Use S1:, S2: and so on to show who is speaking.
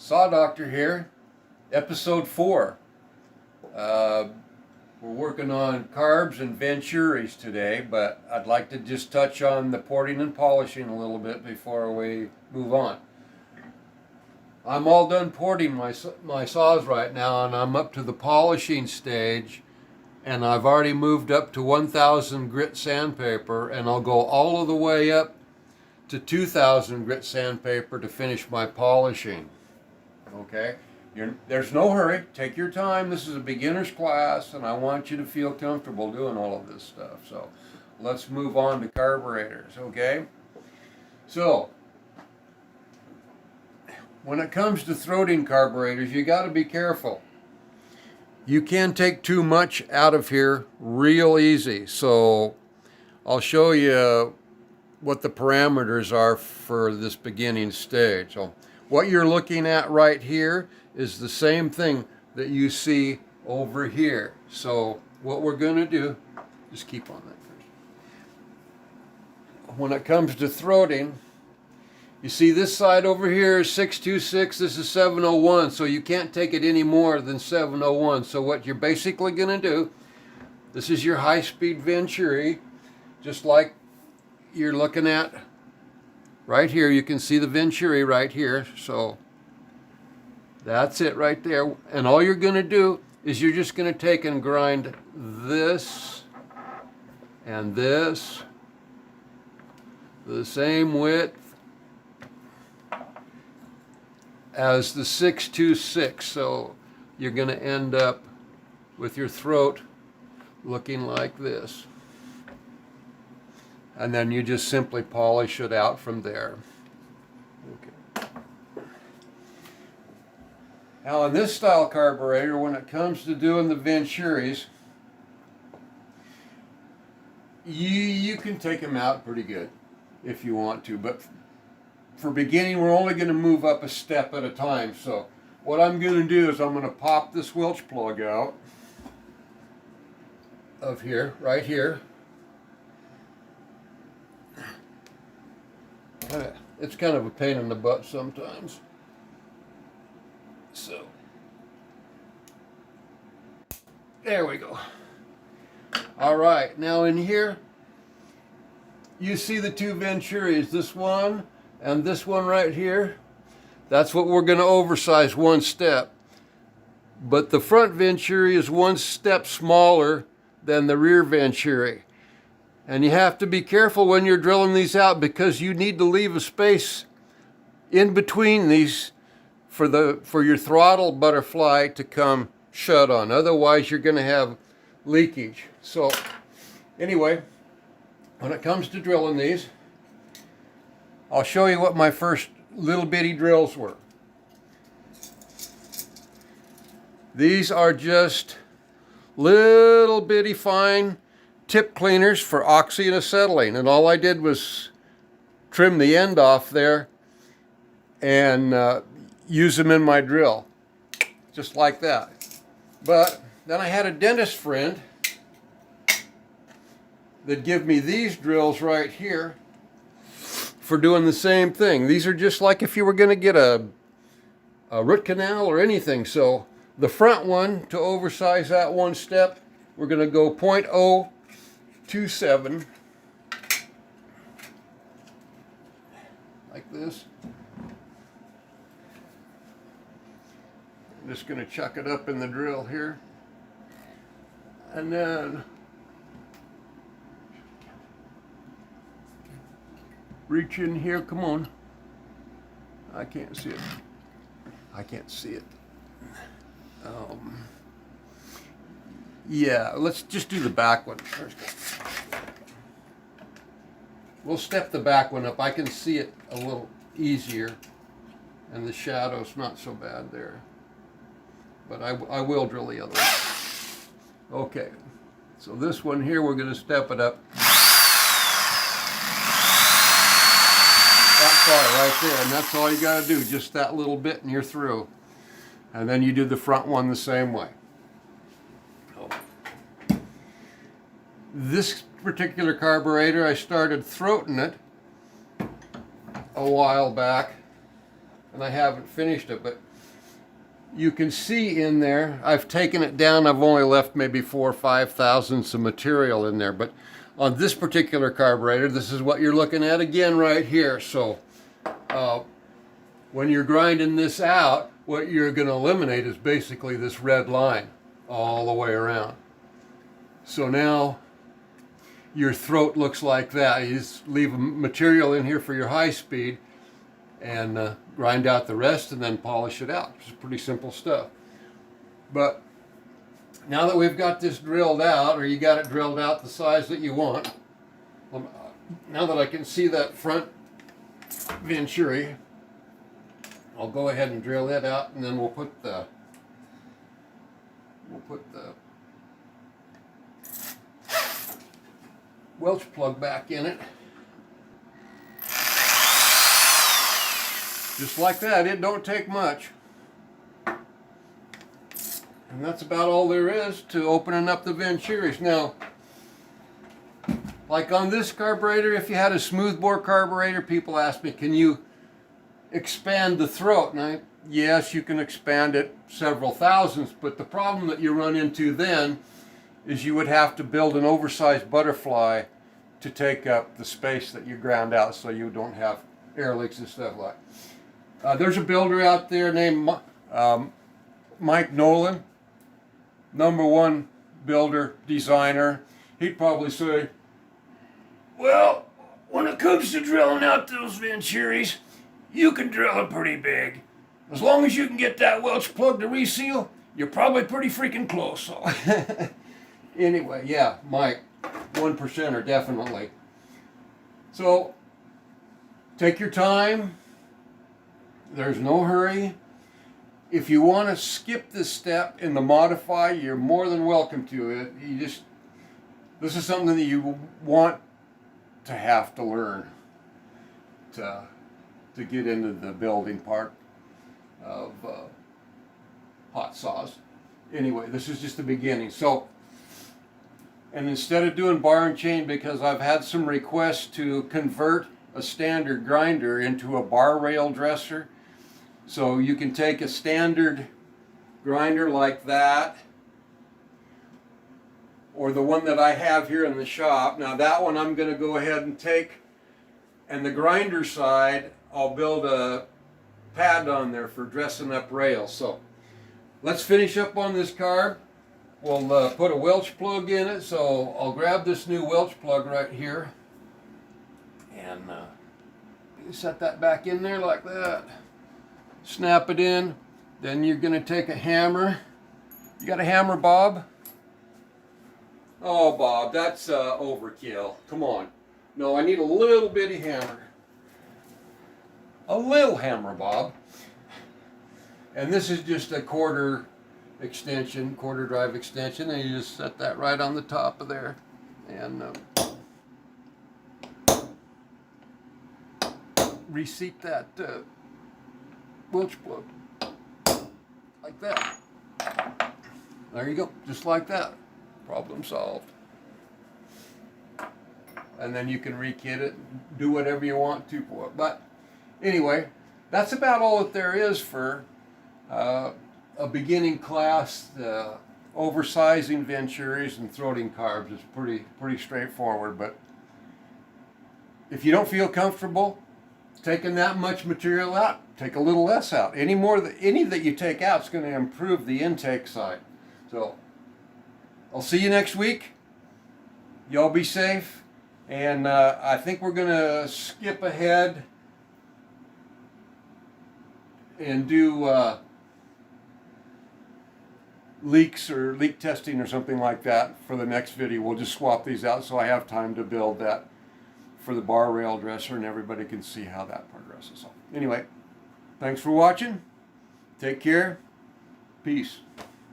S1: Saw Doctor here, episode 4. We're working on carbs and Venturis today, but I'd like to just touch on the porting and polishing a little bit before we move on. I'm all done porting my saws right now, and I'm up to the polishing stage, and I've already moved up to 1000 grit sandpaper, and I'll go all of the way up to 2000 grit sandpaper to finish my polishing. Okay, there's no hurry. Take your time. This is a beginner's class, and I want you to feel comfortable doing all of this stuff. So let's move on to carburetors, okay? So when it comes to throating carburetors, you got to be careful. You can take too much out of here real easy. So I'll show you what the parameters are for this beginning stage. So what you're looking at right here is the same thing that you see over here. So what we're going to do, just keep on that first. When it comes to throating, you see this side over here is 626, this is 701, so you can't take it any more than 701. So what you're basically going to do, this is your high-speed Venturi, just like you're looking at right here. You can see the Venturi right here. So that's it right there. And all you're going to do is you're just going to take and grind this and this the same width as the 626. So you're going to end up with your throat looking like this. And then you just simply polish it out from there. Okay. Now in this style carburetor, when it comes to doing the Venturis, you can take them out pretty good if you want to. But for beginning, we're only going to move up a step at a time. So what I'm going to do is I'm going to pop this Welch plug out of here, right here. It's kind of a pain in the butt sometimes. So, there we go. All right, now in here, you see the two Venturis, this one and this one right here. That's what we're going to oversize one step. But the front Venturi is one step smaller than the rear Venturi. And you have to be careful when you're drilling these out, because you need to leave a space in between these for your throttle butterfly to come shut on. Otherwise, you're going to have leakage. So anyway, when it comes to drilling these, I'll show you what my first little bitty drills were. These are just little bitty fine tip cleaners for oxy and acetylene, and all I did was trim the end off there and use them in my drill, just like that. But then I had a dentist friend that gave me these drills right here for doing the same thing. These are just like if you were going to get a root canal or anything. So the front one, to oversize that one step, we're going to go 0.027 like this. I'm just going to chuck it up in the drill here, and then reach in here. Come on, I can't see it. I can't see it. Yeah, let's just do the back one first. We'll step the back one up. I can see it a little easier, and the shadow's not so bad there. But I will drill the other one. Okay, so this one here, we're going to step it up that far right there, and that's all you got to do, just that little bit, and you're through. And then you do the front one the same way. This particular carburetor, I started throating it a while back, and I haven't finished it, but you can see in there, I've taken it down, I've only left maybe 4 or 5 thousandths of material in there, but on this particular carburetor, this is what you're looking at again right here. So when you're grinding this out, what you're going to eliminate is basically this red line all the way around. So now your throat looks like that. You just leave material in here for your high speed and grind out the rest and then polish it out. It's pretty simple stuff. But now that we've got this drilled out, or you got it drilled out the size that you want, now that I can see that front Venturi, I'll go ahead and drill that out, and then we'll put the Welch plug back in it. Just like that. It don't take much. And that's about all there is to opening up the Venturis. Now, like on this carburetor, if you had a smoothbore carburetor, people ask me, can you expand the throat? And yes, you can expand it several thousandths, but the problem that you run into then is you would have to build an oversized butterfly to take up the space that you ground out, so you don't have air leaks and stuff like that. There's a builder out there named Mike Nolan, #1 builder, designer. He'd probably say, well, when it comes to drilling out those Venturis, you can drill it pretty big. As long as you can get that Welch plug to reseal, you're probably pretty freaking close. So anyway, yeah, Mike, 1%er definitely. So take your time. There's no hurry. If you want to skip this step in the modify, you're more than welcome to it. This is something that you want to have to learn to get into the building part of hot saws. Anyway, this is just the beginning. So, and instead of doing bar and chain, because I've had some requests to convert a standard grinder into a bar rail dresser. So you can take a standard grinder like that, or the one that I have here in the shop. Now that one I'm going to go ahead and take, and the grinder side I'll build a pad on there for dressing up rails. So let's finish up on this carb. We'll put a Welch plug in it, so I'll grab this new Welch plug right here and set that back in there like that. Snap it in. Then you're going to take a hammer. You got a hammer, Bob? Oh, Bob, that's overkill. Come on. No, I need a little bitty hammer. A little hammer, Bob. And this is just a quarter extension, quarter drive extension, and you just set that right on the top of there. And reseat that Welch plug like that. There you go, just like that. Problem solved. And then you can rekit it, do whatever you want to for it. But anyway, that's about all that there is for a beginning class. Oversizing Venturis and throating carbs is pretty straightforward. But if you don't feel comfortable taking that much material out, take a little less out. Any that you take out is going to improve the intake side. So I'll see you next week. Y'all be safe. And I think we're going to skip ahead and do leaks or leak testing or something like that for the next video. We'll just swap these out so I have time to build that for the bar rail dresser and everybody can see how that progresses. So anyway, thanks for watching. Take care. Peace.